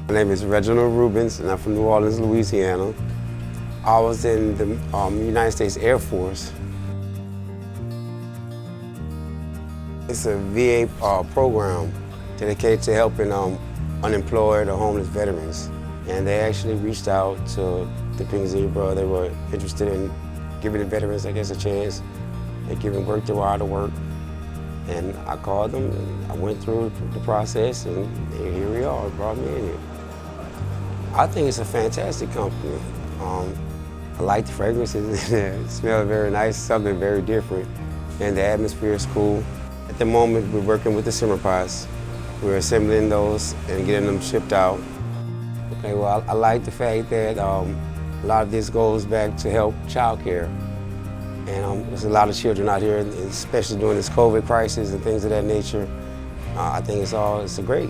My name is Reginald Rubens, and I'm from New Orleans, Louisiana. I was in the United States Air Force. It's a VA program dedicated to helping unemployed or homeless veterans. And they actually reached out to the Pink Zebra. They were interested in giving the veterans, I guess, a chance and giving work to out of work. And I called them, and I went through the process, and here we are, brought me in here. I think it's a fantastic company. I like the fragrances. It smells very nice, something very different, and the atmosphere is cool. At the moment, we're working with the simmer pots. We're assembling those and getting them shipped out. Okay, well, I like the fact that a lot of this goes back to help child care. And there's a lot of children out here, especially during this COVID crisis and things of that nature. I think it's great.